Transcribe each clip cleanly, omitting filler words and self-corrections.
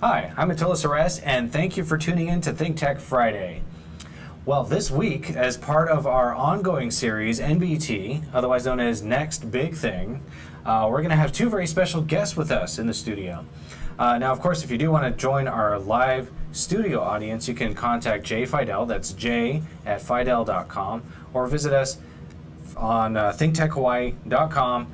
Hi, I'm Atilla Seress, and thank you for tuning in to ThinkTech Friday. Well, this week, as part of our ongoing series, NBT, otherwise known as Next Big Thing, we're going to have two very special guests with us in the studio. Now, of course, if you do want to join our live studio audience, you can contact Jay Fidel, that's jay@fidel.com, or visit us on thinktechhawaii.com.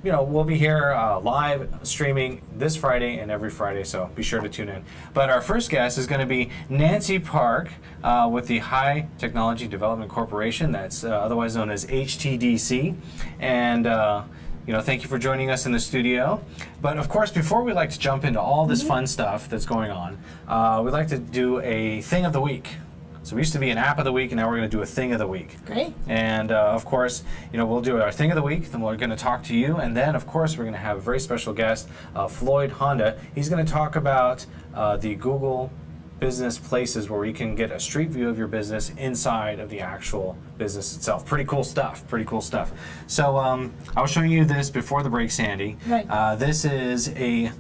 We'll be here live streaming this Friday and every Friday, so be sure to tune in. But our first guest is going to be Nancy Park with the High Technology Development Corporation, that's otherwise known as HTDC. And thank you for joining us in the studio. But of course, before we like to jump into all this fun stuff that's going on, we'd like to do a thing of the week. So we used to be an app of the week, and now we're going to do a thing of the week. Great. And of course, we'll do our thing of the week, then we're going to talk to you, and then of course we're going to have a very special guest, Floyd Honda. He's going to talk about the Google business places where you can get a street view of your business inside of the actual business itself. Pretty cool stuff, pretty cool stuff. So I was showing you this before the break, Sandy. Right. This is a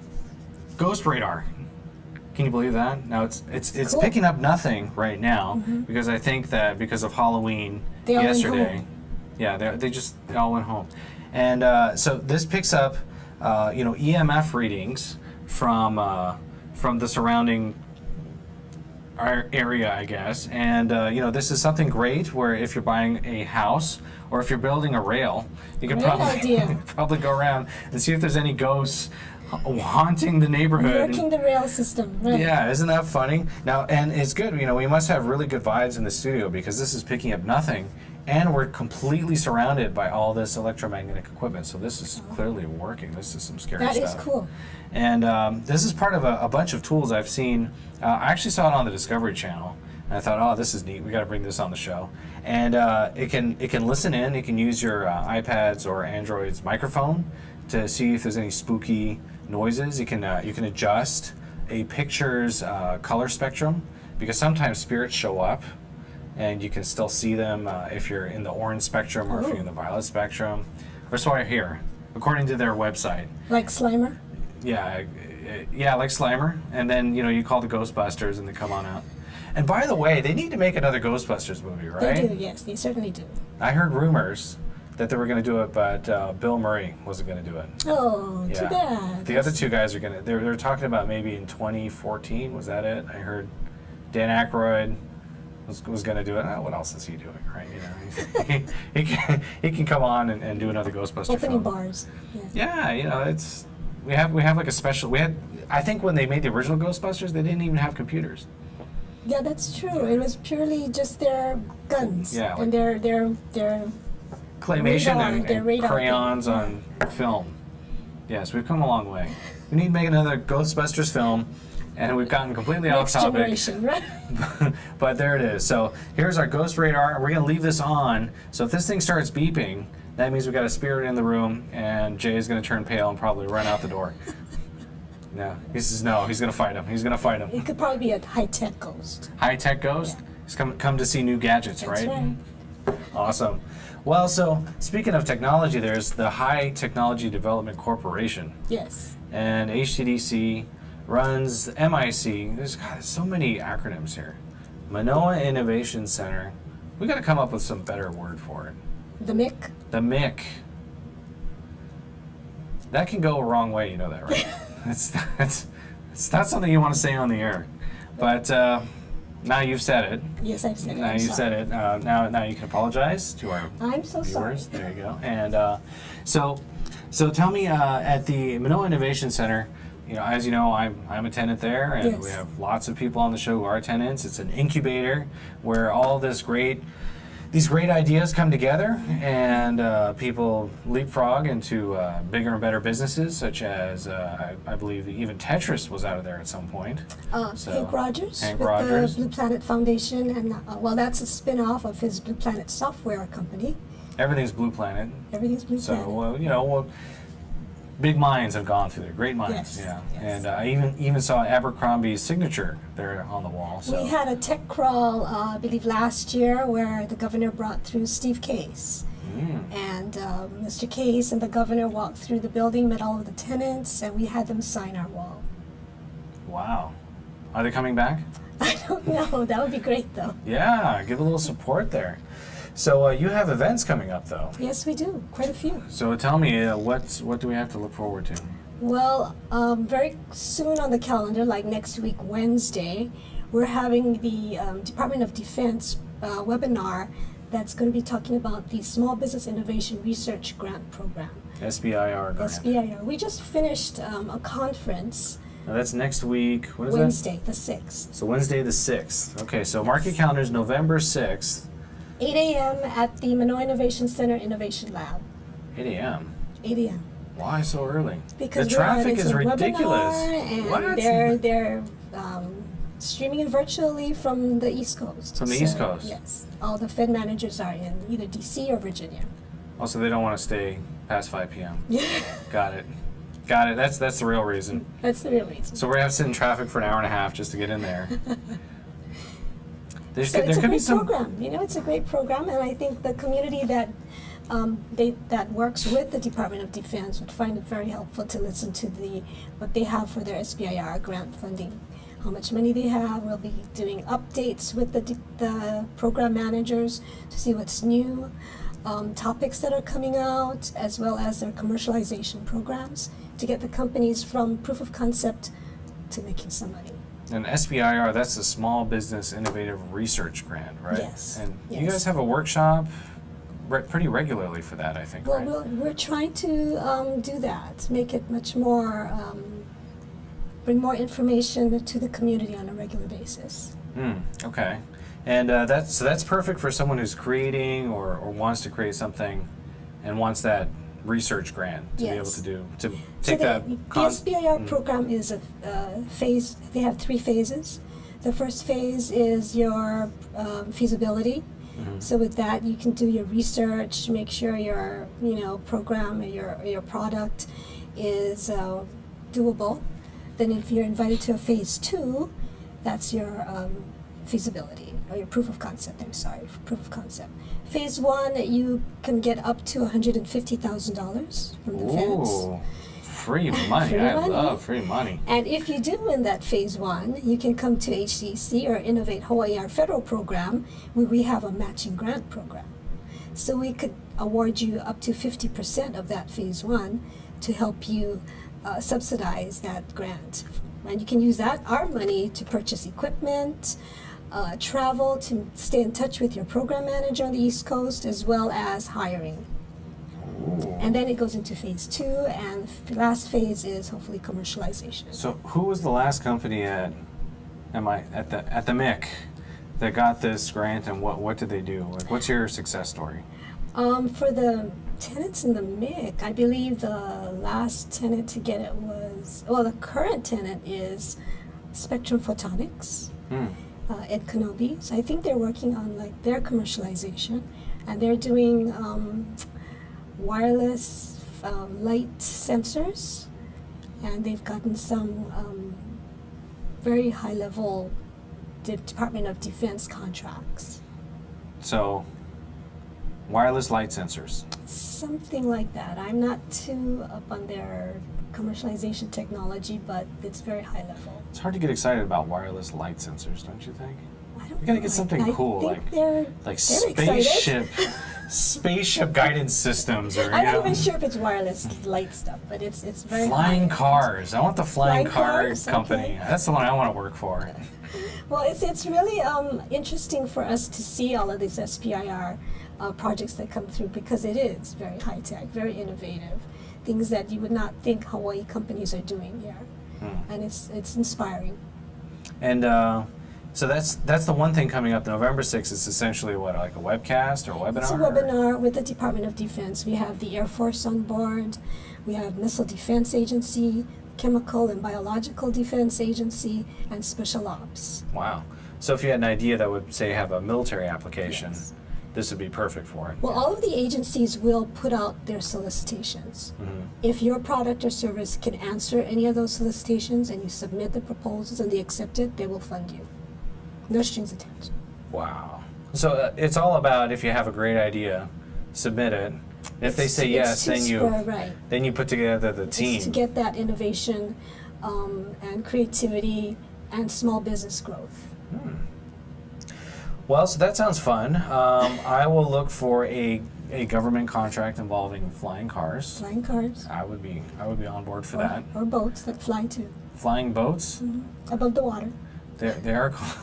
ghost radar. Can you believe that? Now it's cool. Picking up nothing right now because I think that because of Halloween they yesterday, they all went home, and so this picks up EMF readings from the surrounding area, I guess, and this is something great where if you're buying a house or if you're building a rail, you can probably go around and see if there's any ghosts haunting the neighborhood. Working the rail system. Right. Yeah, isn't that funny? Now, and it's good, we must have really good vibes in the studio because this is picking up nothing, and we're completely surrounded by all this electromagnetic equipment, so this is clearly working. This is some scary stuff. That is cool. And this is part of a bunch of tools I've seen. I actually saw it on the Discovery Channel, and I thought, oh, this is neat. We got to bring this on the show. And it can listen in. It can use your iPad's or Android's microphone to see if there's any spooky noises. You can adjust a picture's color spectrum because sometimes spirits show up and you can still see them if you're in the orange spectrum or if you're in the violet spectrum. Or so I hear, according to their website. Like Slimer? Yeah, like Slimer. And then you call the Ghostbusters and they come on out. And by the way, they need to make another Ghostbusters movie, right? They do, yes, they certainly do. I heard rumors that they were going to do it, but Bill Murray wasn't going to do it. Oh, too bad. The other two guys are going to, they're talking about maybe in 2014, was that it? I heard Dan Aykroyd was going to do it. What else is he doing, right? He can come on and do another Ghostbuster Opening film. bars. Yeah, it's, we have like a special, I think when they made the original Ghostbusters, they didn't even have computers. Yeah, that's true. It was purely just their guns and their claymation radar, and crayons on film. Yes, we've come a long way. We need to make another Ghostbusters film, and we've gotten completely off topic. Next generation, right? But there it is. So here's our ghost radar. We're going to leave this on. So if this thing starts beeping, that means we've got a spirit in the room, and Jay's going to turn pale and probably run out the door. No, he says no. He's going to fight him. He's going to fight him. It could probably be a high-tech ghost. High-tech ghost? Yeah. He's come to see new gadgets, That's right? Awesome. Well, so speaking of technology, there's the High Technology Development Corporation. Yes. And HTDC runs MIC. There's so many acronyms here. Manoa Innovation Center. We got to come up with some better word for it. The MIC? The MIC. That can go a wrong way, you know that, right? It's not something you want to say on the air. But now you've said it. Yes, I've said it. Now you've said it. Now you can apologize to our I'm so viewers. sorry. There you go. And so tell me, at the Manoa Innovation Center, as you know, I'm a tenant there, and we have lots of people on the show who are tenants. It's an incubator where all these great ideas come together, and people leapfrog into bigger and better businesses, such as I believe even Tetris was out of there at some point. Hank Rogers Hank with Rogers. the Blue Planet Foundation, and that's a spin-off of his Blue Planet software company. Everything's Blue Planet. Everything's Blue Planet. So big minds have gone through there. Great minds. Yes, Yeah. yes. And I even saw Abercrombie's signature there on the wall. So. We had a tech crawl, I believe last year, where the governor brought through Steve Case. And Mr. Case and the governor walked through the building, met all of the tenants, and we had them sign our wall. Wow. Are they coming back? I don't know. That would be great, though. Yeah, give a little support there. So you have events coming up, though. Yes, we do. Quite a few. So tell me, what do we have to look forward to? Well, very soon on the calendar, like next week, Wednesday, we're having the Department of Defense webinar that's going to be talking about the Small Business Innovation Research Grant Program. SBIR grant. SBIR. We just finished a conference. Now that's next week. What is Wednesday, the 6th. that? So Wednesday the 6th. Okay, so mark your calendars, November 6th. 8 a.m. at the Manoa Innovation Center Innovation Lab. 8 a.m. 8 a.m. Why so early? Because the traffic is a ridiculous. Webinar, and they're streaming it virtually from the East Coast. From the East Coast? Yes. All the Fed managers are in either DC or Virginia. Also, they don't want to stay past 5 p.m. Got it. Got it. That's the real reason. That's the real reason. So we're gonna have to sit in traffic for an hour and a half just to get in there. So it's a great program. You know, it's a great program, and I think the community that that works with the Department of Defense would find it very helpful to listen to what they have for their SBIR grant funding, how much money they have. We'll be doing updates with the program managers to see what's new, topics that are coming out, as well as their commercialization programs to get the companies from proof of concept to making some money. And SBIR, that's the Small Business Innovative Research Grant, right? Yes. And yes. you guys have a workshop pretty regularly for that, I think, Well, right? we're trying to do that, make it much more, bring more information to the community on a regular basis. Okay. And that's perfect for someone who's creating or wants to create something and wants that research grant to be able to do, to take that. The SBIR program is a phase, they have 3 phases. The first phase is your feasibility. So with that, you can do your research, make sure your program or your product is doable. Then if you're invited to a phase 2, that's your feasibility or your proof of concept. Proof of concept. Phase 1, you can get up to $150,000 from the feds. Ooh, free money. Free I money. love free money. And if you do win that phase 1, you can come to HTDC or Innovate Hawaii, our federal program, where we have a matching grant program. So we could award you up to 50% of that phase 1 to help you subsidize that grant. And you can use our money to purchase equipment, travel, to stay in touch with your program manager on the East Coast, as well as hiring. Ooh. And then it goes into phase 2, and the last phase is hopefully commercialization. So who was the last company at the MIC that got this grant, and what did they do? Like, what's your success story? For the tenants in the MIC, I believe the last tenant to get it was, well, the current tenant is Spectrum Photonics, Ed Kenobi. So I think they're working on their commercialization, and they're doing wireless light sensors, and they've gotten some very high-level Department of Defense contracts. So, wireless light sensors. Something like that. I'm not too up on their commercialization technology, but it's very high level. It's hard to get excited about wireless light sensors, don't you think? I don't You gotta know. get something cool, I think they're spaceship, excited. spaceship guidance systems, or I'm not even sure if it's wireless light stuff, but it's very flying high. cars. I want the flying car cars? company. Okay. That's the one I want to work for. Well, it's really interesting for us to see all of these SPIR projects that come through, because it is very high tech, very innovative, things that you would not think Hawaii companies are doing here, and it's inspiring. And so that's the one thing coming up. November 6th is essentially what, like a webcast or a webinar? It's a webinar with the Department of Defense. We have the Air Force on board, we have Missile Defense Agency, Chemical and Biological Defense Agency, and Special Ops. Wow. So if you had an idea that would, say, have a military application, Yes. this would be perfect for it. Well, all of the agencies will put out their solicitations. If your product or service can answer any of those solicitations and you submit the proposals and they accept it, they will fund you. No strings attached. Wow. So it's all about, if you have a great idea, submit it. If they say yes, then you put together the team. It's to get that innovation and creativity and small business growth. Well, so that sounds fun. I will look for a government contract involving flying cars. Flying cars. I would be on board for that. Or boats that fly too. Flying boats? Above the water. They are called,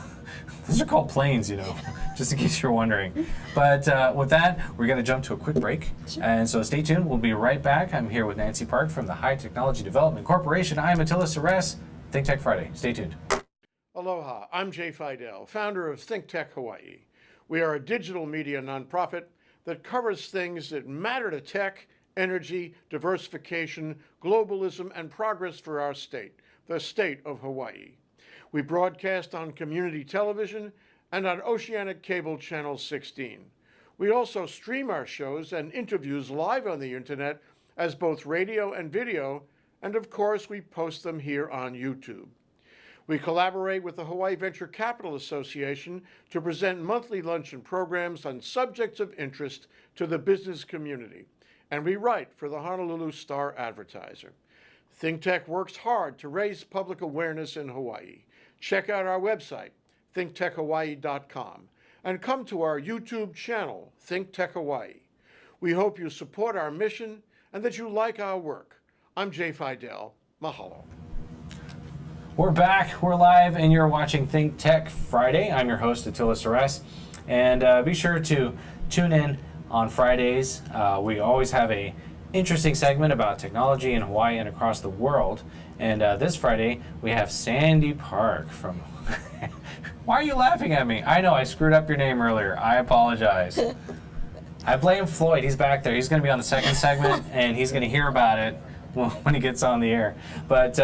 those are called planes, you know, just in case you're wondering. But with that, we're going to jump to a quick break. Sure. And so stay tuned. We'll be right back. I'm here with Nancy Park from the High Technology Development Corporation. I'm Attilla Seress. ThinkTech Friday. Stay tuned. Aloha, I'm Jay Fidel, founder of ThinkTech Hawaii. We are a digital media nonprofit that covers things that matter to tech, energy, diversification, globalism, and progress for our state, the state of Hawaii. We broadcast on community television and on Oceanic Cable Channel 16. We also stream our shows and interviews live on the internet as both radio and video, and of course we post them here on YouTube. We collaborate with the Hawaii Venture Capital Association to present monthly luncheon programs on subjects of interest to the business community, and we write for the Honolulu Star Advertiser. ThinkTech works hard to raise public awareness in Hawaii. Check out our website, thinktechhawaii.com, and come to our YouTube channel, ThinkTech Hawaii. We hope you support our mission and that you like our work. I'm Jay Fidel. Mahalo. We're back, we're live, and you're watching ThinkTech Friday. I'm your host, Atilla Seress, and be sure to tune in on Fridays. We always have a interesting segment about technology in Hawaii and across the world, and this Friday we have Sandy Park from... Why are you laughing at me? I know, I screwed up your name earlier. I apologize. I blame Floyd. He's back there. He's going to be on the second segment, and he's going to hear about it when he gets on the air. But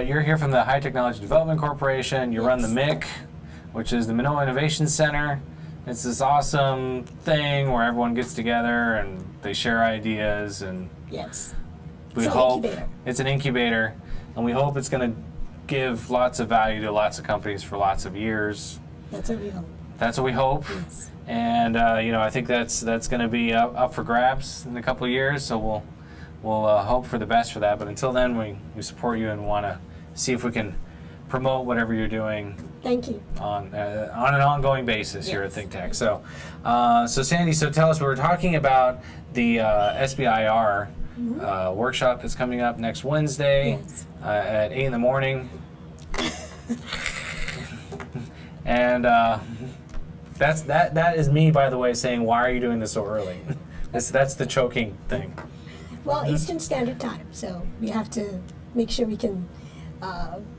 you're here from the High Technology Development Corporation. You run the MIC, which is the Manoa Innovation Center. It's this awesome thing where everyone gets together and they share ideas, and Yes. we It's an hope incubator. it's an incubator, and we hope it's going to give lots of value to lots of companies for lots of years. That's what we hope. That's what we hope. Yes. And you know, I think that's going to be up for grabs in a couple of years. So we'll hope for the best for that. But until then, we support you and want to see if we can promote whatever you're doing Thank you. on an ongoing basis here at Yes. ThinkTech. So so Sandy, so tell us, we were talking about the SBIR workshop that's coming up next Wednesday Yes. at 8 in the morning. And that is me, by the way, saying, why are you doing this so early? That's the choking thing. Well, Eastern Standard Time, so we have to make sure we can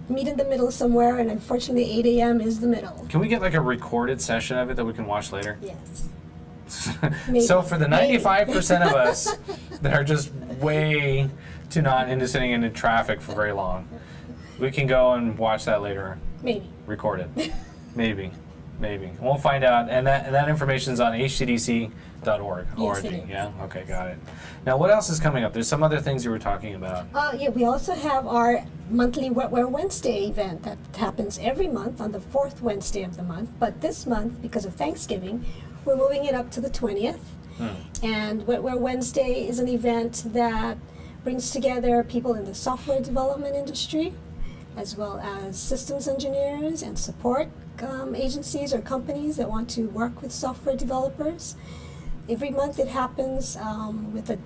meet in the middle somewhere, and unfortunately 8 a.m. is the middle. Can we get like a recorded session of it that we can watch later? Yes. So for the Maybe. 95% of us that are just way too not into sitting in traffic for very long, we can go and watch that later, Maybe. recorded. Maybe. We'll find out. And that information is on htdc.org. Yes, it is. Yeah? Okay, got it. Now, what else is coming up? There's some other things you were talking about. Yeah, we also have our monthly Wetware Wednesday event that happens every month on the fourth Wednesday of the month. But this month, because of Thanksgiving, we're moving it up to the 20th. And Wetware Wednesday is an event that brings together people in the software development industry, as well as systems engineers and support agencies or companies that want to work with software developers. Every month it happens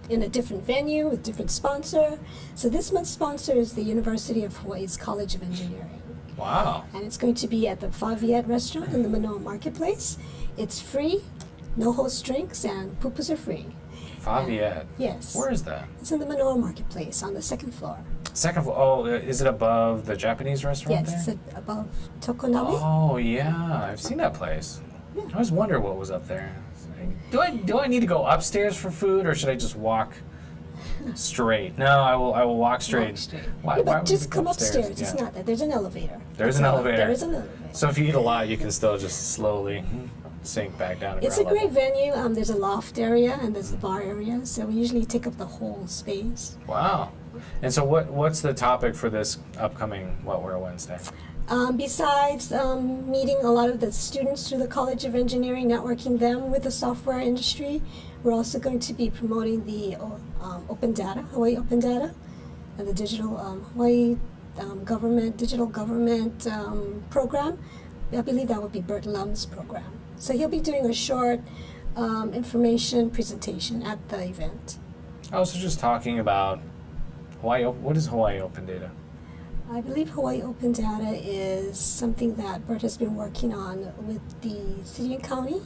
in a different venue with different sponsor. So this month's sponsor is the University of Hawaii's College of Engineering. Wow. And it's going to be at the Faviette restaurant in the Manoa Marketplace. It's free, no host drinks, and pupas are free. Faviette. Yes. Where is that? It's in the Manoa Marketplace on the second floor. Second floor. Oh, is it above the Japanese restaurant Yes, there? it's above Tokonabe. Oh, yeah. I've seen that place. Yeah. I always wonder what was up there. It's like, Do I need to go upstairs for food, or should I just walk straight? No, I will walk straight. Walk straight. Why Yeah, but would just we go come upstairs. It's Yeah. not that. There's an elevator. There's an That's all. elevator. There is an elevator. So if you eat a lot, you can still just slowly sink back down to It's a ground great level. venue. There's a loft area and there's the bar area. So we usually take up the whole space. Wow. And so what's the topic for this upcoming Wetware Wednesday? Besides meeting a lot of the students through the College of Engineering, networking them with the software industry, we're also going to be promoting the open data, Hawaii Open Data, and the digital Hawaii digital government program. I believe that would be Bert Lum's program. So he'll be doing a short information presentation at the event. I was just talking about Hawaii. What is Hawaii Open Data? I believe Hawaii Open Data is something that Bert has been working on with the city and county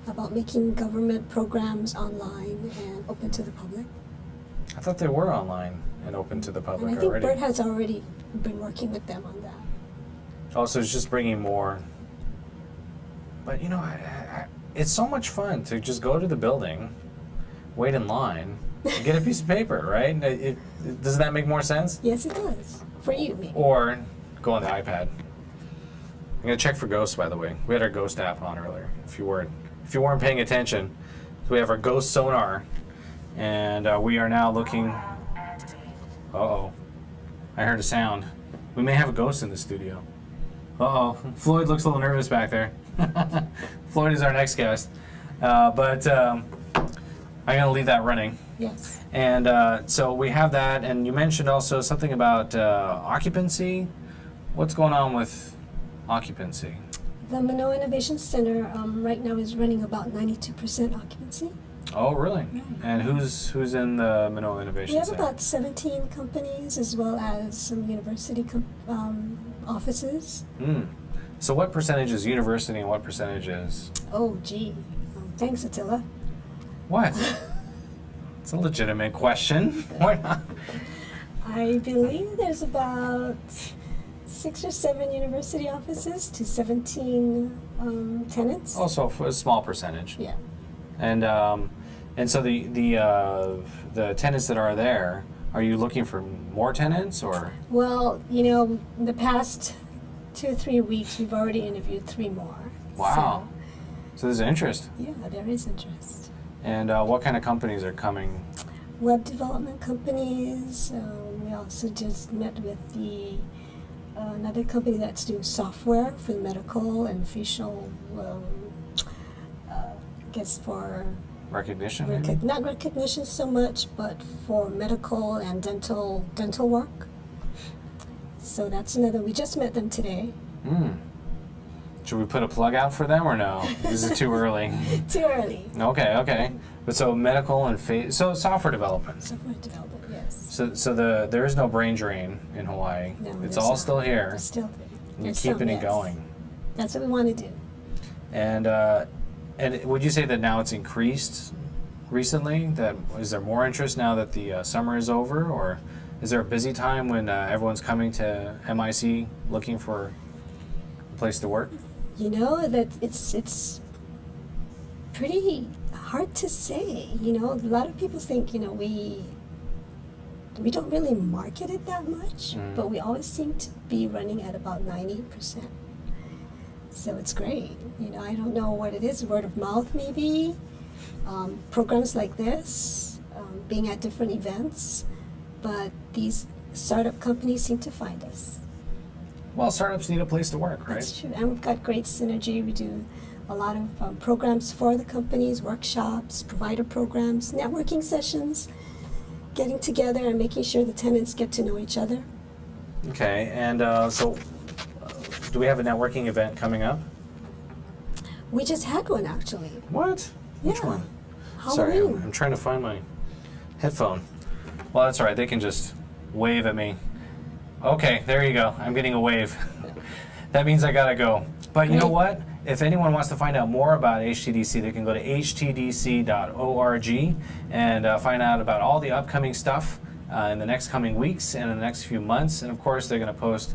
about making government programs online and open to the public. I thought they were online and open to the public And I think already. Bert has already been working with them on that. Oh, so it's just bringing more. But you know, it's so much fun to just go to the building, wait in line, and get a piece of paper, right? Doesn't that make more sense? Yes, it does. For you, maybe. Or go on the iPad. I'm gonna check for ghosts, by the way. We had our ghost app on earlier. If you weren't paying attention, so we have our ghost sonar, and we are now looking. Uh-oh, I heard a sound. We may have a ghost in the studio. Uh-oh, Floyd looks a little nervous back there. Floyd is our next guest, but I'm gonna leave that running. Yes. And so we have that, and you mentioned also something about occupancy. What's going on with occupancy? The Manoa Innovation Center right now is running about 92% occupancy. Oh, really? Right. And who's in the Manoa Innovation We have Center? about 17 companies as well as some university offices. So what percentage is university and what percentage is... Oh, gee. Thanks, Attila. What? It's a legitimate question. Why not? I believe there's about 6 or 7 university offices to 17 tenants. Also, a small percentage. Yeah. And so the tenants that are there, are you looking for more tenants or? Well, you know, in the past 2 or 3 weeks, we've already interviewed 3 more. Wow. So there's interest. So, yeah, there is interest. And what kind of companies are coming? Web development companies. We also just met with another company that's doing software for medical and facial, I guess for Recognition? Maybe? not recognition so much, but for medical and dental work. So that's another. We just met them today. Should we put a plug out for them or no? Is it too early? Too early. Okay. But so medical and so software development. Software development, yes. So there is no brain drain in Hawaii. No, it's there's all not. still here. It's still there. And you're There's keeping some, it yes. going. That's what we want to do. And would you say that now it's increased recently? That is there more interest now that the summer is over, or is there a busy time when everyone's coming to MIC looking for a place to work? You know that it's pretty hard to say. You know, a lot of people think, you know, we don't really market it that much, but we always seem to be running at about 90%. So it's great. You know, I don't know what it is, word of mouth maybe, programs like this, being at different events, but these startup companies seem to find us. Well, startups need a place to work, right? That's true, and we've got great synergy. We do a lot of programs for the companies, workshops, provider programs, networking sessions, getting together and making sure the tenants get to know each other. Okay, and so do we have a networking event coming up? We just had one actually. What? Which Yeah. one? Sorry, Halloween. I'm trying to find my headphone. Well, that's all right. They can just wave at me. Okay, there you go. I'm getting a wave. That means I gotta go. But you know Great. what? If anyone wants to find out more about HTDC, they can go to htdc.org and find out about all the upcoming stuff in the next coming weeks and in the next few months. And of course, they're going to post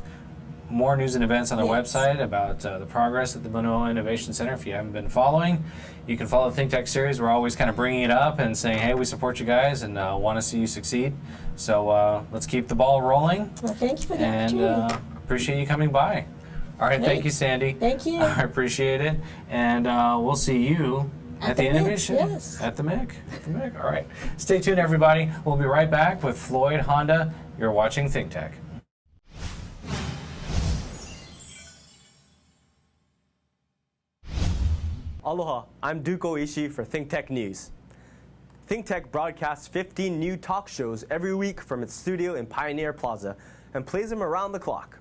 more news and events on their Yes. website about the progress at the Manoa Innovation Center. If you haven't been following, you can follow the ThinkTech series. We're always kind of bringing it up and saying, hey, we support you guys and want to see you succeed. So let's keep the ball rolling. Well, thank you for the And opportunity. appreciate you coming by. All right, Great. thank you, Sandy. Thank you. I appreciate it. And we'll see you at the the MIC, Innovation. yes. At the MIC. At the MIC. All right. Stay tuned, everybody. We'll be right back with Floyd Honda. You're watching ThinkTech. Aloha, I'm Duko Ishii for ThinkTech News. ThinkTech broadcasts 15 new talk shows every week from its studio in Pioneer Plaza, and plays them around the clock.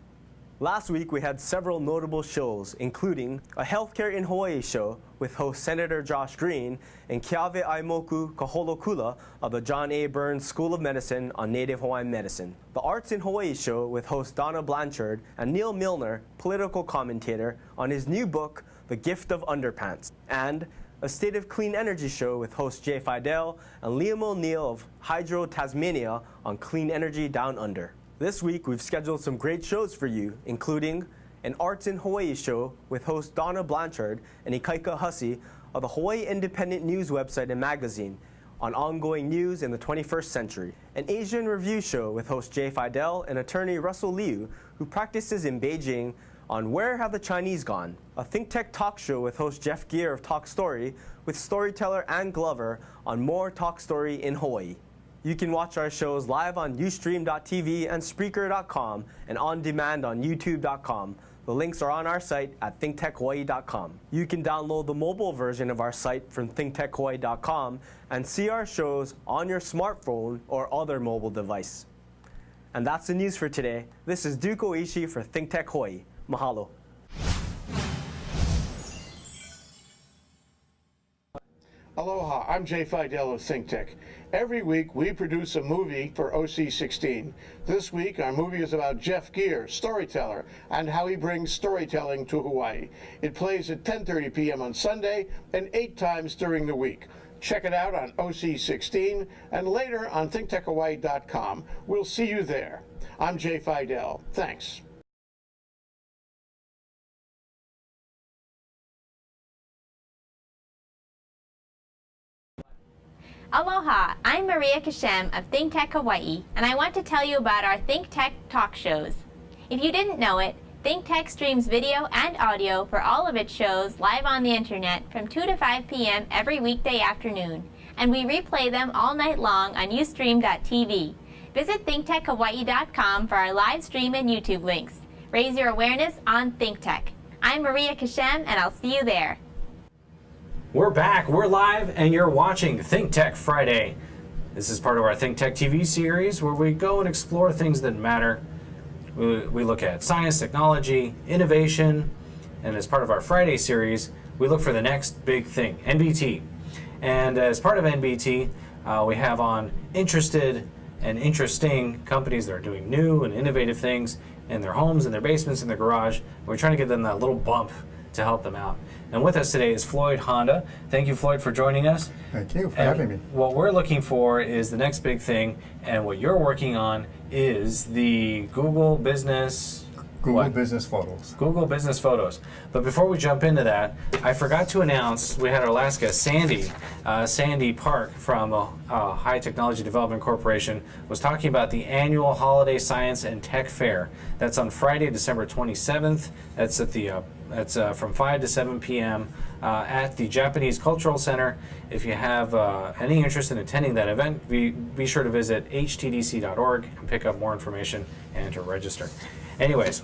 Last week we had several notable shows, including a Healthcare in Hawaii show with host Senator Josh Green and Keawe Aimoku Kaholokula of the John A. Burns School of Medicine on Native Hawaiian Medicine. The Arts in Hawaii show with host Donna Blanchard and Neil Milner, political commentator, on his new book, The Gift of Underpants. And a State of Clean Energy show with host Jay Fidel and Liam O'Neill of Hydro Tasmania on clean energy down under. This week, we've scheduled some great shows for you, including an Arts in Hawaii show with host Donna Blanchard and Ikaika Hussey of the Hawaii Independent News website and magazine on ongoing news in the 21st century, an Asian review show with host Jay Fidel and attorney Russell Liu, who practices in Beijing, on Where Have the Chinese Gone, a ThinkTech talk show with host Jeff Gear of Talk Story, with storyteller Ann Glover on More Talk Story in Hawaii. You can watch our shows live on Ustream.tv and Spreaker.com and on demand on YouTube.com. The links are on our site at ThinkTechHawaii.com. You can download the mobile version of our site from ThinkTechHawaii.com and see our shows on your smartphone or other mobile device. And that's the news for today. This is Duke Oishi for ThinkTech Hawaii. Mahalo. Aloha, I'm Jay Fidel of ThinkTech. Every week we produce a movie for OC16. This week our movie is about Jeff Gear, storyteller, and how he brings storytelling to Hawaii. It plays at 10:30 p.m. on Sunday and 8 times during the week. Check it out on OC16 and later on ThinkTechHawaii.com. We'll see you there. I'm Jay Fidel. Thanks. Aloha, I'm Maria Kashem of ThinkTech Hawaii, and I want to tell you about our ThinkTech talk shows. If you didn't know it, ThinkTech streams video and audio for all of its shows live on the internet from 2 to 5 p.m. every weekday afternoon, and we replay them all night long on Ustream.tv. Visit ThinkTechHawaii.com for our live stream and YouTube links. Raise your awareness on ThinkTech. I'm Maria Kashem, and I'll see you there. We're back, we're live, and you're watching ThinkTech Friday. This is part of our ThinkTech TV series where we go and explore things that matter. We look at science, technology, innovation, and as part of our Friday series, we look for the next big thing, NBT. And as part of NBT, we have on interested and interesting companies that are doing new and innovative things in their homes, in their basements, in their garage. We're trying to give them that little bump to help them out. And with us today is Floyd Honda. Thank you, Floyd, for joining us. Thank you for having me. What we're looking for is the next big thing, and what you're working on is the Google Business... Google Business Photos. Google Business Photos. But before we jump into that, I forgot to announce, we had our last guest, Sandy Park from High Technology Development Corporation, was talking about the annual Holiday Science and Tech Fair. That's on Friday, December 27th. That's at the from 5 to 7 p.m. At the Japanese Cultural Center. If you have any interest in attending that event, be sure to visit htdc.org and pick up more information and to register. Anyways,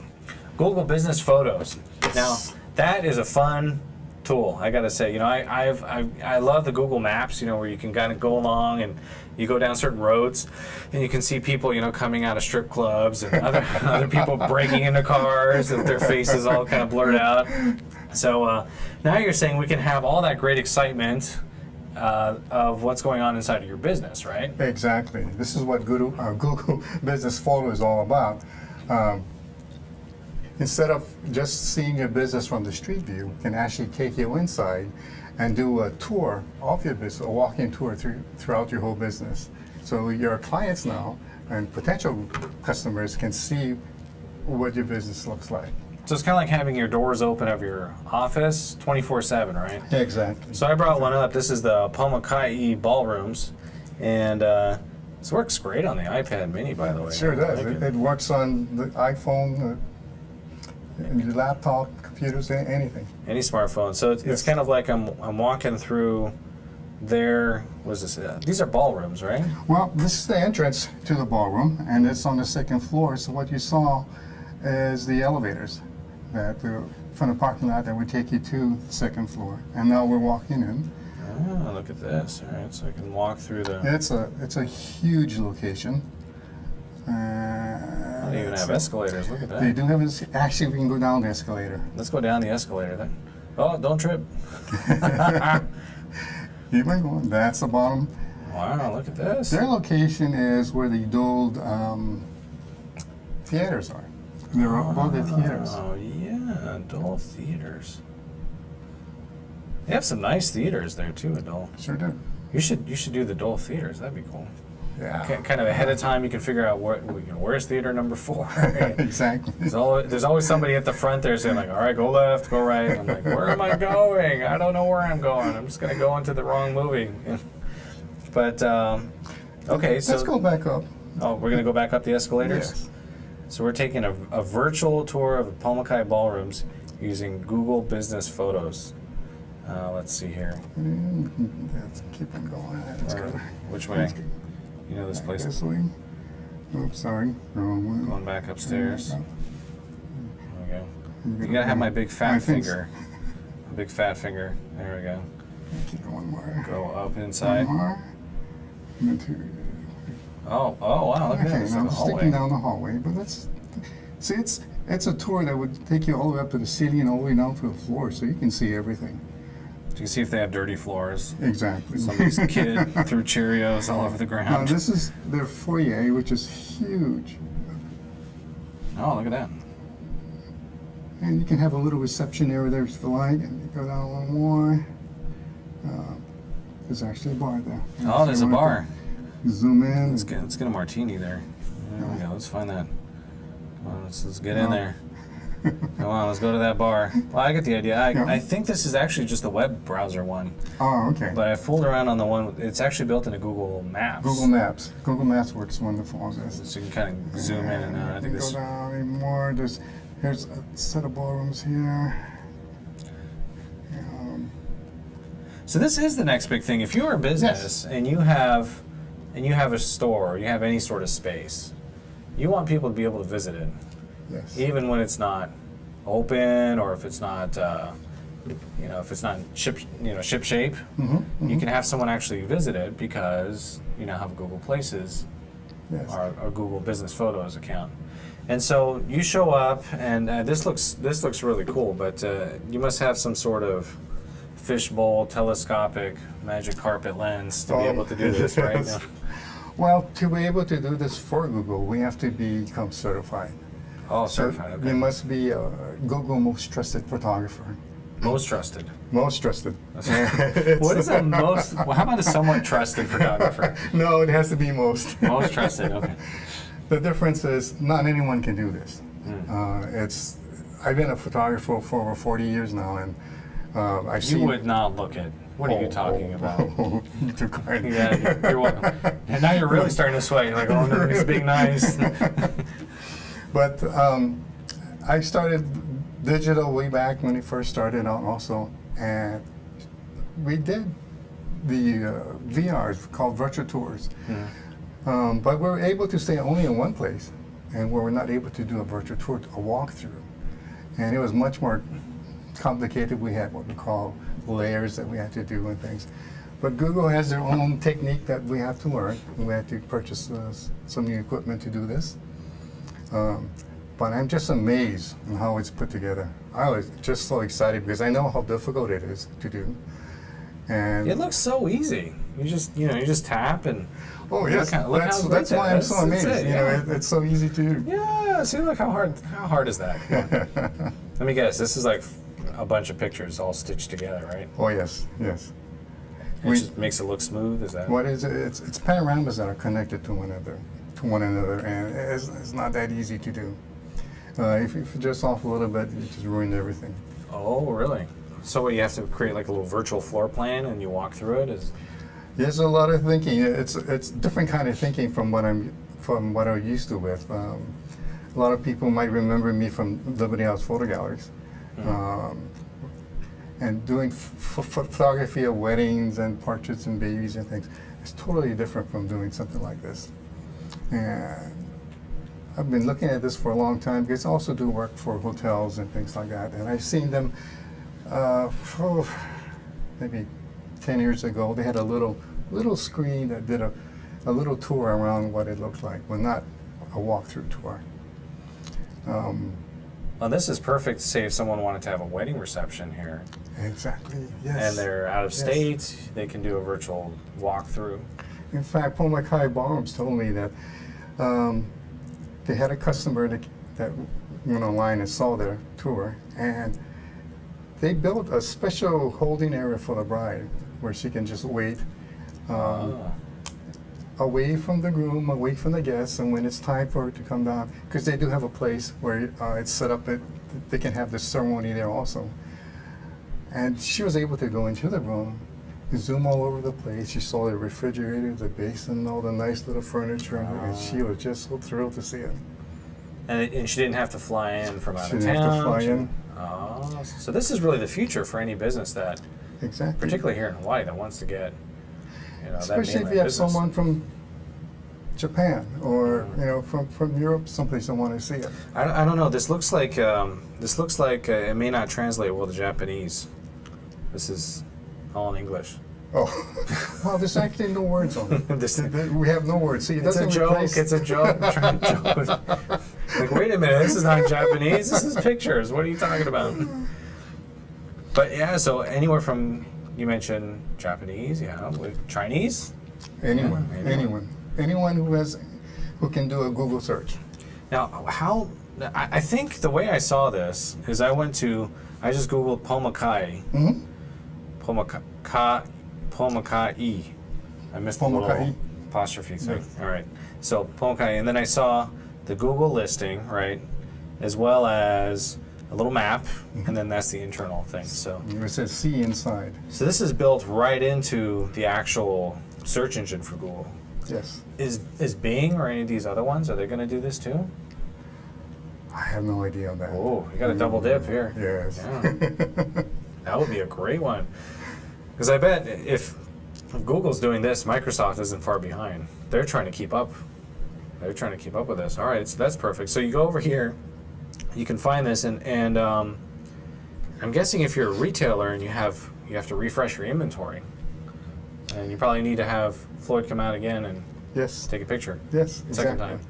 Google Business Photos. Now, that is a fun tool, I gotta say. You know, I love the Google Maps, you know, where you can kind of go along and you go down certain roads and you can see people, you know, coming out of strip clubs and other people breaking into cars with their faces all kind of blurred out. So now you're saying we can have all that great excitement of what's going on inside of your business, right? Exactly. This is what Google Business Photo is all about. Instead of just seeing your business from the street view, we can actually take you inside and do a tour of your business, a walking tour throughout your whole business. So your clients now and potential customers can see what your business looks like. So it's kind of like having your doors open of your office 24/7, right? Exactly. So I brought one up. This is the Paumakai ballrooms, and this works great on the iPad mini, by the way. It sure does. I like It works on the iPhone, your laptop, computers, anything. Any smartphone. So it's kind of like I'm walking through there. What's this? These are ballrooms, right? Well, this is the entrance to the ballroom, and it's on the second floor. So what you saw is the elevators from the parking lot that would take you to the second floor. And now we're walking in. Oh, look at this. All right, so I can walk through the... It's a huge location. They even have escalators. Look at They that. do have, actually, we can go down the escalator. Let's go down the escalator then. Oh, don't trip. Keep on going. That's the bottom. Wow, look at this. Their location is where the old theaters are. They're above the theaters. Oh, yeah, Dole Theaters. They have some nice theaters there too, at Dole. Sure do. You should do the Dole Theaters. That'd be cool. Yeah. Kind of ahead of time, you can figure out where's theater number 4. Exactly. There's always somebody at the front there saying like, all right, go left, go right. I'm like, where am I going? I don't know where I'm going. I'm just gonna go into the wrong movie. But okay, so Let's go back up. oh, we're gonna go back up the escalators. Yes. So we're taking a virtual tour of the Pulmakai ballrooms using Google Business Photos. Let's see here. Let's keep on going. Let's go. Which way? Let's go. You know this place. This way. Oops, sorry. Wrong way. Going back upstairs. Up. There we go. You gotta have my big fat My things- finger. A big fat finger. There we go. Keep going more. Go up inside. One more. And two. Oh, wow, look at Okay, that. It's now like a sticking hallway. down the hallway, but let's see. It's a tour that would take you all the way up to the ceiling and all the way down to the floor, so you can see everything. You can see if they have dirty floors. Exactly. Somebody's kid threw Cheerios all over the Now ground. this is their foyer, which is huge, Oh, look at that. and you can have a little reception area there if you like. And you go down a little more. There's actually a bar there. Oh, there's a bar. Zoom in. Let's get a martini there. There we go. Let's find that. Come on, let's get in there. Come on, let's go to that bar. Well, I get the idea. I think this is actually just the web browser one, Oh, okay. but I fooled around on the one. It's actually built into Google Maps. Google Maps. Google Maps works wonderful on this. So you can kind of zoom in and out. I think go this. down even more. Here's a set of ballrooms here. So this is the next big thing. If you're a business and you have a store, or you have any sort of space, you want people to be able to visit it, Yes. even when it's not open or if it's not, if it's not ship shape. You can have someone actually visit it because you now have Google Places Yes. or Google Business Photos account. And so you show up, and this looks really cool. But you must have some sort of fishbowl, telescopic, magic carpet lens to be able to do this, right? Yes. Well, to be able to do this for Google, we have to become certified. Oh, So certified. you Okay. must be a Google Most Trusted Photographer. Most trusted. Most trusted. What is a most? Well, how about a somewhat trusted photographer? No, it has to be most. Most trusted. Okay. The difference is not anyone can do this. I've been a photographer for over 40 years now, and I've You seen. would not look at. What are you talking about? You too kind. Yeah, you're welcome. And now you're really starting to sweat. You're like, oh no, he's being nice. But I started digital way back when it first started out also, and we did the VRs called virtual tours. But we were able to stay only in one place, and we were not able to do a virtual tour, a walkthrough. And it was much more complicated. We had what we call layers that we had to do and things. But Google has their own technique that we have to learn. We had to purchase some new equipment to do this. But I'm just amazed on how it's put together. I was just so excited because I know how difficult it is to do. And It looks so easy. You just tap and. oh yes, Look how great that's that why I'm is. so That's amazed. it, You know, yeah. it's so easy to do. Yeah. See, look how hard is that? Come on. Let me guess. This is like a bunch of pictures all stitched together, right? Oh yes, yes. It just makes it look smooth. Is that? What is it? It's panoramas that are connected to one another, and it's not that easy to do. If you just off a little bit, you just ruin everything. Oh, really? So what, you have to create like a little virtual floor plan and you walk through it? There's a lot of thinking. It's different kind of thinking from what I'm used to with. A lot of people might remember me from Liberty House photo galleries, and doing photography of weddings and portraits and babies and things. It's totally different from doing something like this. And I've been looking at this for a long time because I also do work for hotels and things like that. And I've seen them, maybe 10 years ago, they had a little screen that did a little tour around what it looked like. Well, not a walkthrough tour. Well, this is perfect, say, if someone wanted to have a wedding reception here Exactly, yes. and they're out of Yes. state, they can do a virtual walkthrough. In fact, Pomakai Ballrooms told me that they had a customer that went online and saw their tour, and they built a special holding area for the bride where she can just wait away from the groom, away from the guests, and when it's time for her to come down, because they do have a place where it's set up that they can have the ceremony there also. And she was able to go into the room, zoom all over the place. She saw the refrigerator, the basin, all the nice little furniture, and she was just so thrilled to see it. And she didn't have to fly in from out She of didn't town. have to fly in. Oh, so this is really the future for any business that, Exactly. particularly here in Hawaii, that wants to get, that Especially if mainland you have business. someone from Japan or from Europe, someplace that want to see it. I don't know. This looks like it may not translate well to Japanese. This is all in English. Oh, well, there's actually no words on it. This- We have no words. See, it It's a doesn't joke. replace- It's a joke. I'm trying to joke. Like, wait a minute. This is not Japanese. This is pictures. What are you talking about? But yeah, so anywhere from, you mentioned Japanese, with Chinese. Anyone, Yeah, anyone who can do a Google search. Now, I think the way I saw this is I just Googled Pomakai. Mm-hmm. Pomakai. I missed the little Pomakai. apostrophe thing. Yes. All right. So Pomakai, and then I saw the Google listing, right, as well as a little map, and then that's the internal thing. So, It says "see inside." so this is built right into the actual search engine for Google. Yes. Is Bing or any of these other ones, are they going to do this too? I have no idea on that. Oh, you got a double dip here. Yes. Yeah. That would be a great one. Because I bet if Google's doing this, Microsoft isn't far behind. They're trying to keep up. They're trying to keep up with this. All right, so that's perfect. So you go over here, you can find this, and I'm guessing if you're a retailer and you have to refresh your inventory, and you probably need to have Floyd come out again and Yes. take a picture. Yes. Second Exactly. time.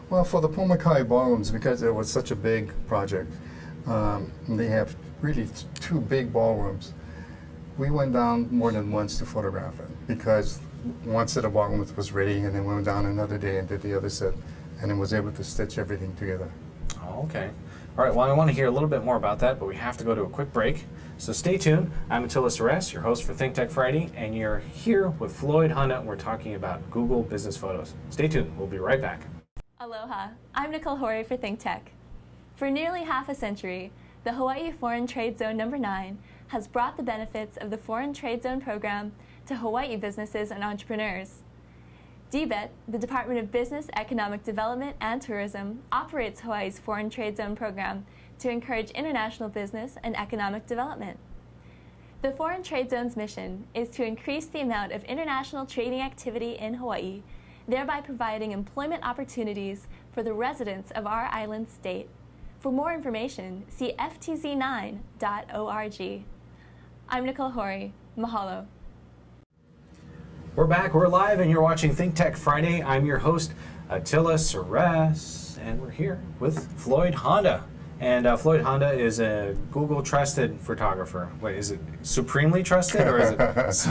Well, for the Pomakai Ballrooms, because it was such a big project, they have really two big ballrooms. We went down more than once to photograph it because one set of ballrooms was ready, and then we went down another day and did the other set, and then was able to stitch everything together. Oh, okay. All right, well, I want to hear a little bit more about that, but we have to go to a quick break. So stay tuned. I'm Attilla Seress, your host for ThinkTech Friday, and you're here with Floyd Honda, and we're talking about Google Business Photos. Stay tuned. We'll be right back. Aloha, I'm Nicole Horry for ThinkTech. For nearly half a century, the Hawaii Foreign Trade Zone No. 9 has brought the benefits of the Foreign Trade Zone program to Hawaii businesses and entrepreneurs. DBET, the Department of Business, Economic Development, and Tourism, operates Hawaii's Foreign Trade Zone program to encourage international business and economic development. The Foreign Trade Zone's mission is to increase the amount of international trading activity in Hawaii, thereby providing employment opportunities for the residents of our island state. For more information, see ftz9.org. I'm Nicole Horry. Mahalo. We're back. We're live, and you're watching ThinkTech Friday. I'm your host, Atilla Seress, and we're here with Floyd Honda. And Floyd Honda is a Google trusted photographer. Wait, is it supremely trusted, or is it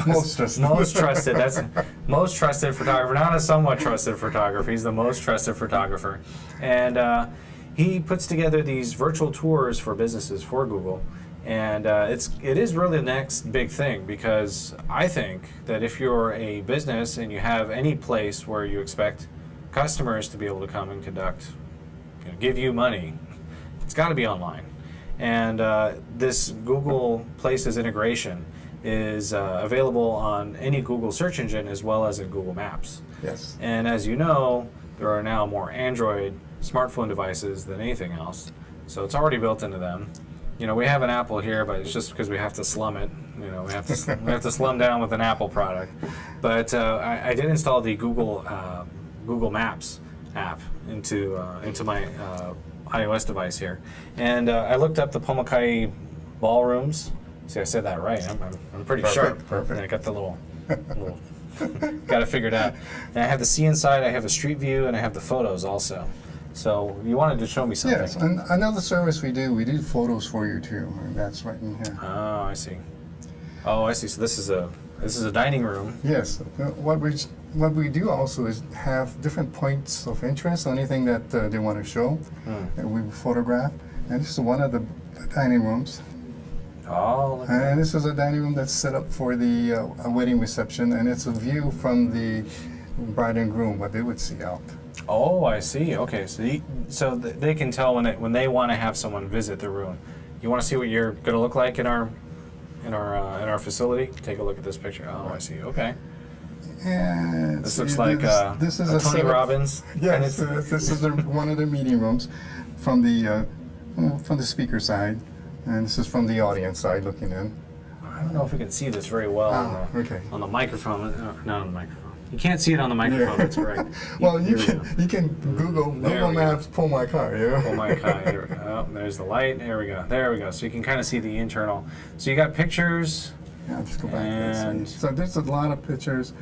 Most trusted. Most trusted. That's most trusted photographer, not a somewhat trusted photographer. He's the most trusted photographer, and he puts together these virtual tours for businesses for Google. And it is really the next big thing, because I think that if you're a business and you have any place where you expect customers to be able to come and give you money, it's got to be online. And this Google Places integration is available on any Google search engine as well as in Google Maps. Yes. And as you know, there are now more Android smartphone devices than anything else. So it's already built into them. We have an Apple here, but it's just because we have to slum it. We have to slum down with an Apple product. But I did install the Google Maps app into my iOS device here, and I looked up the Pomakai ballrooms. See, I said that right. I'm pretty sharp. Perfect. And I got the little got it figured out. And I have the see inside. I have the street view, and I have the photos also. So you wanted to show me something. Yes, and another service we do photos for you too, and that's right in here. Oh, I see. Oh, I see. So this is a dining room. Yes, what we do also is have different points of interest, anything that they want to show, and we photograph. And this is one of the dining rooms. Oh, look at that. And this is a dining room that's set up for the a wedding reception, and it's a view from the bride and groom, what they would see out. Oh, I see. Okay, so they can tell when they want to have someone visit the room. You want to see what you're going to look like in our facility? Take a look at this picture. Oh, I see. Okay. And This see, looks like this is a a Tony setup- Robbins. Yes, this is one of the meeting rooms from the speaker side, and this is from the audience side looking in. I don't know if we can see this very well okay. on the microphone. Not on the microphone. You can't see it on the microphone. That's correct. Well, you Here we can Google There we go. Maps, pull my car. Yeah. Oh my God. Oh, there's the light. There we go. There we go. So you can kind of see the internal. So you got pictures. Yeah, just go back And- there. So there's a lot of pictures.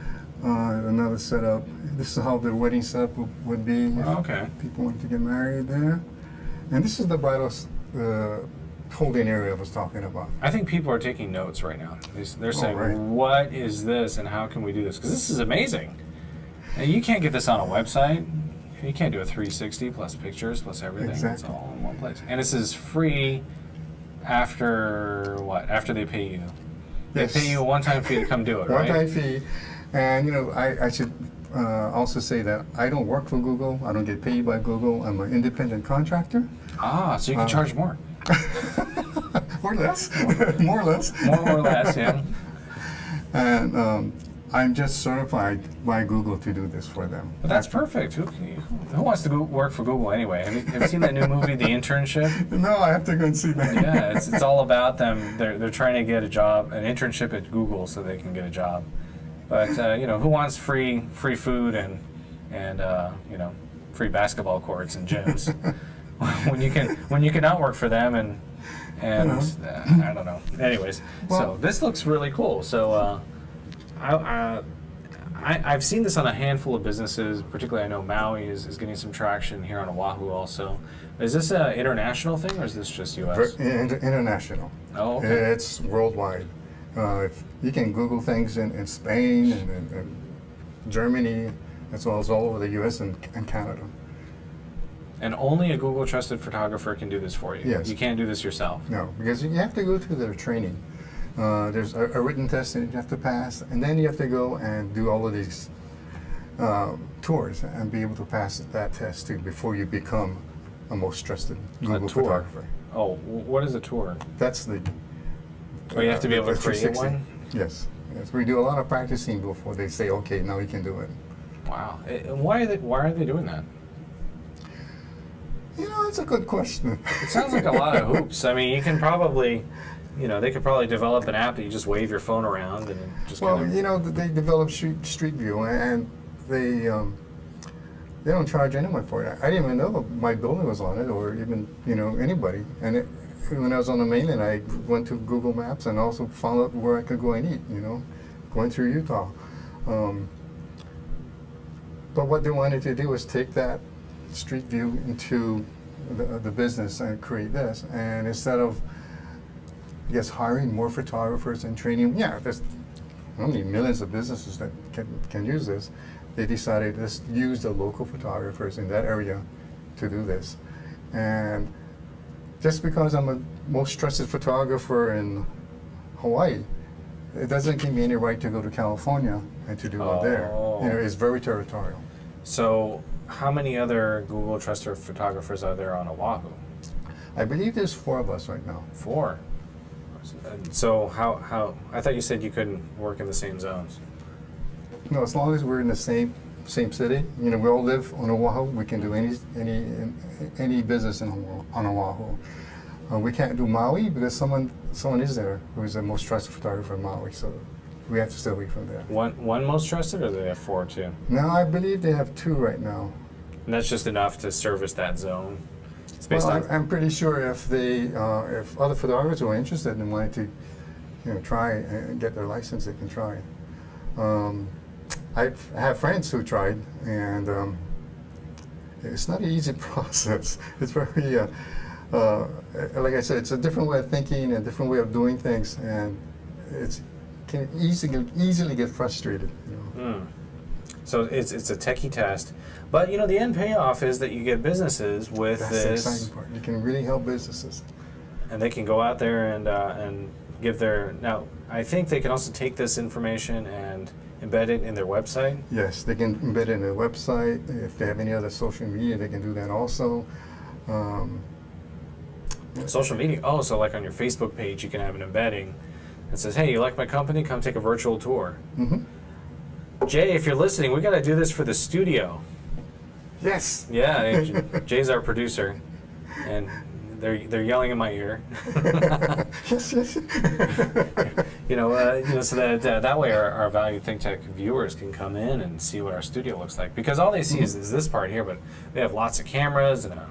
Another setup. This is how the wedding setup would be if Okay. people want to get married there. And this is the bridal holding area I was talking about. I think people are taking notes right now. They're saying, right. "What is this, and how can we do this?" Because this is amazing. And you can't get this on a website. You can't do a 360 plus pictures plus everything. It's Exactly. all in one place. And this is free after what? After they pay you. Yes. They pay you a one-time fee to come do it, right? One-time fee. And, I should also say that I don't work for Google. I don't get paid by Google. I'm an independent contractor. Ah, so you can charge more. Or less. More or less. More or less, yeah. And I'm just certified by Google to do this for them. But that's perfect. Who wants to go work for Google anyway? Have you seen that new movie, The Internship? No, I have to go and see that. Yeah, it's all about them. They're trying to get a job, an internship at Google, so they can get a job. But who wants free food and free basketball courts and gyms when you can not work for them and I don't know. Anyways, so Well- this looks really cool. So I've seen this on a handful of businesses. Particularly, I know Maui is getting some traction here on Oahu also. Is this an international thing or is this just U.S.? International. Oh, okay. It's worldwide. If you can Google things in Spain and Germany, as well as all over the U.S. and Canada. And only a Google trusted photographer can do this for you. Yes. You can't do this yourself. No, because you have to go through their training. There's a written test that you have to pass, and then you have to go and do all of these tours and be able to pass that test too before you become a most trusted Google tour. photographer. Oh, what is a tour? That's the. Oh, you have to be able to the create 360. one? Yes. Yes. We do a lot of practicing before they say, okay, now you can do it. Wow. And why are they doing that? It's a good question. It sounds like a lot of hoops. I mean, you can probably, they could probably develop an app that you just wave your phone around and it just Well, kind of. they developed Street View, and they don't charge anyone for it. I didn't even know my building was on it, or even anybody. And when I was on the mainland, I went to Google Maps and also found out where I could go and eat. Going through Utah. But what they wanted to do was take that Street View into the business and create this. And instead of, hiring more photographers and training, there's how many millions of businesses that can use this. They decided let's use the local photographers in that area to do this. And just because I'm a most trusted photographer in Hawaii, it doesn't give me any right to go to California and to do it there. Oh. It's very territorial. So, how many other Google trusted photographers are there on Oahu? I believe there's 4 of us right now. 4. And so how? I thought you said you couldn't work in the same zones. No, as long as we're in the same city, we all live on Oahu. We can do any business on Oahu. We can't do Maui because someone is there who is the most trusted photographer in Maui. So we have to stay away from there. One most trusted, or do they have 4 too? Now I believe they have 2 right now. And that's just enough to service that zone. It's based Well, on. I'm pretty sure if other photographers were interested and wanted to, try and get their license, they can try. I have friends who tried, and it's not an easy process. It's very, like I said, it's a different way of thinking, a different way of doing things, and it can easily get frustrated. So it's a techie test, but the end payoff is that you get businesses with That's this. the exciting part. You can really help businesses. And they can go out there and give their. Now, I think they can also take this information and embed it in their website. Yes, they can embed it in their website. If they have any other social media, they can do that also. Social media. Oh, so like on your Facebook page, you can have an embedding that says, "Hey, you like my company? Come take a virtual tour." Jay, if you're listening, we got to do this for the studio. Yes. Yeah, Jay's our producer, and they're yelling in my ear. Yes, yes. So that way our valued ThinkTech viewers can come in and see what our studio looks like, because all they see is this part here, but we have lots of cameras and a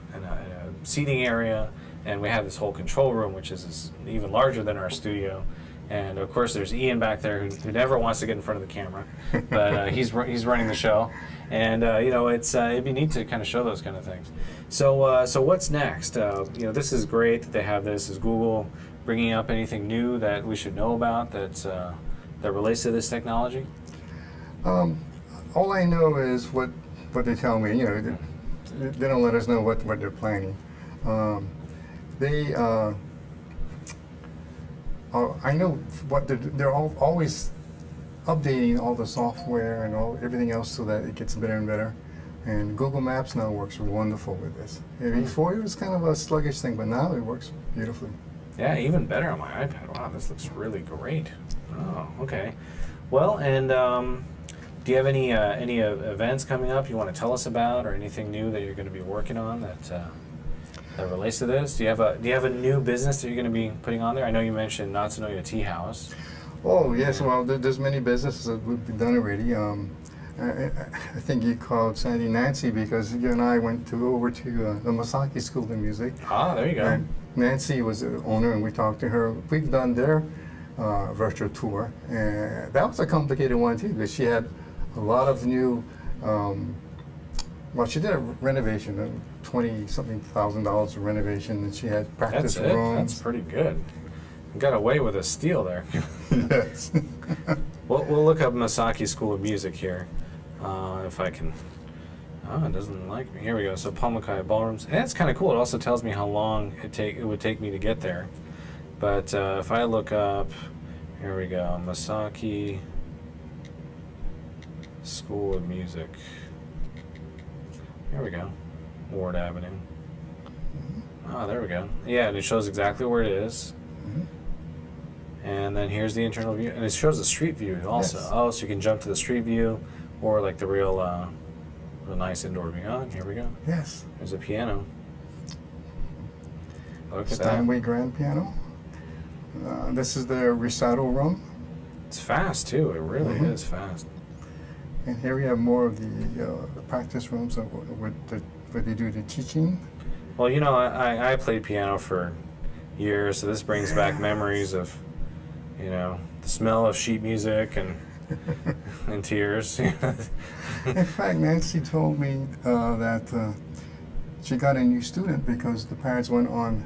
seating area, and we have this whole control room, which is even larger than our studio. And of course, there's Ian back there who never wants to get in front of the camera, but he's running the show, and it'd be neat to kind of show those kind of things. So what's next? This is great that they have this. Is Google bringing up anything new that we should know about that relates to this technology? All I know is what they tell me. They don't let us know what they're planning. I know what they're always updating all the software and everything else so that it gets better and better. And Google Maps now works wonderful with this. Before it was kind of a sluggish thing, but now it works beautifully. Yeah, even better on my iPad. Wow, this looks really great. Oh, okay. Well, and do you have any events coming up you want to tell us about, or anything new that you're going to be working on that relates to this? Do you have a new business that you're going to be putting on there? I know you mentioned Natsunoya Tea House. Oh yes, well there's many businesses that we've done already. I think you called Sandy Nancy because you and I went over to the Masaki School of Music. Ah, there you go. And Nancy was the owner, and we talked to her. We've done their virtual tour, and that was a complicated one too because she had a lot of new. Well, she did a renovation, $20-something thousand of renovation, and she had practice That's it. rooms. That's pretty good. You got away with a steal there. Yes. We'll look up Masaki School of Music here, if I can. Oh, it doesn't like me. Here we go. So Palmakaya Ballrooms, and it's kind of cool. It also tells me how long it would take me to get there. But if I look up, here we go, Masaki School of Music. Here we go, Ward Avenue. Oh, there we go. Yeah, and it shows exactly where it is. And then here's the internal view, and it shows the street view also. Yes. Oh, so you can jump to the street view, or like the real nice indoor view. Oh, here we go. Yes. There's a piano. Look at that. Steinway grand piano. This is the recital room. It's fast too. It really is fast. And here we have more of the practice rooms where they do the teaching. Well, I played piano for years, so this brings back memories of, the smell of sheet music and tears. In fact, Nancy told me that she got a new student because the parents went on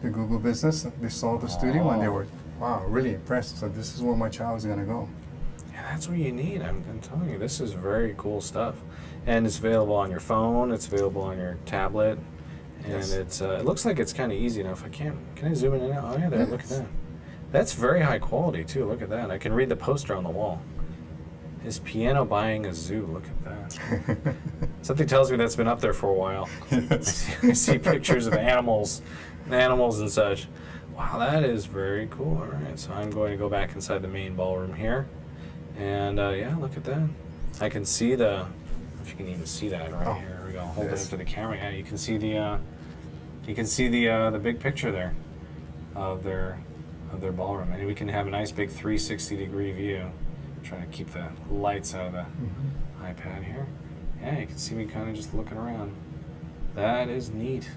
the Google business. They saw the studio and they were, wow, really impressed. So this is where my child is going to go. Yeah, that's what you need. I'm telling you, this is very cool stuff. And it's available on your phone. It's available on your tablet. And Yes. it looks like it's kind of easy enough. Can I zoom in and out? Oh, yeah, there, look at that. That's very high quality, too. Look at that. I can read the poster on the wall. Is piano buying a zoo? Look at that. Something tells me that's been up there for a while. Yes. I see pictures of animals and such. Wow, that is very cool. All right, so I'm going to go back inside the main ballroom here. And yeah, look at that. I can see if you can even see that right here. Here we go. Hold it up to the camera. Yeah, you can see the big picture there of their ballroom, and we can have a nice big 360-degree view. I'm trying to keep the lights out of the iPad here. Yeah, you can see me kind of just looking around. That is neat.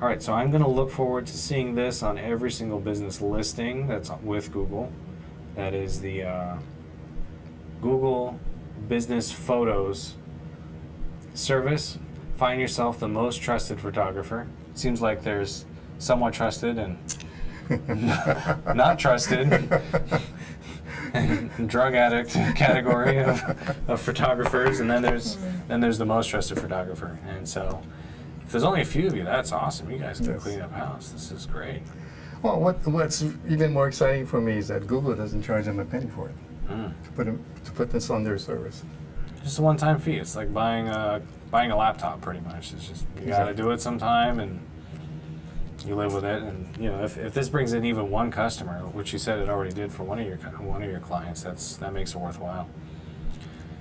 All right, so I'm going to look forward to seeing this on every single business listing that's with Google. That is the Google Business Photos service. find yourself the most trusted photographer? Seems like there's somewhat trusted and not trusted, and drug addict category of photographers, and then there's the most trusted photographer. And so, if there's only a few of you, that's awesome. You guys can Yes. clean up house. This is great. Well, what's even more exciting for me is that Google doesn't charge them a penny for it to put this on their service. Just a one-time fee. It's like buying a laptop, pretty much. It's just you got to do it sometime, and you live with it. And you know, if this brings in even one customer, which you said it already did for one of your clients, that makes it worthwhile.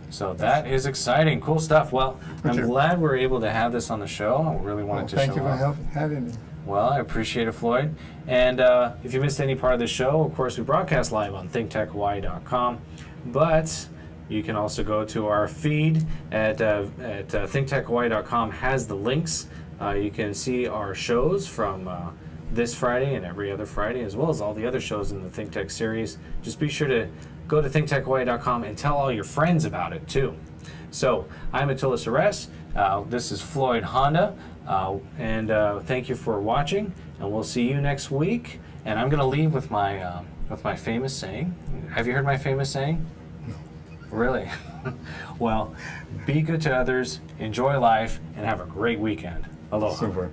So that is exciting, cool stuff. Well, I'm glad we're able to have this on the show. I really wanted to Thank show you for off. having me. Well, I appreciate it, Floyd. And if you missed any part of the show, of course, we broadcast live on ThinkTechHawaii.com. But you can also go to our feed at ThinkTechHawaii.com has the links. You can see our shows from this Friday and every other Friday, as well as all the other shows in the ThinkTech series. Just be sure to go to ThinkTechHawaii.com and tell all your friends about it, too. So, I'm Atilla Seress. This is Floyd Honda. And thank you for watching, and we'll see you next week. And I'm going to leave with my famous saying. Have you heard my famous saying? No. Really? Well, be good to others, enjoy life, and have a great weekend. Aloha. Super.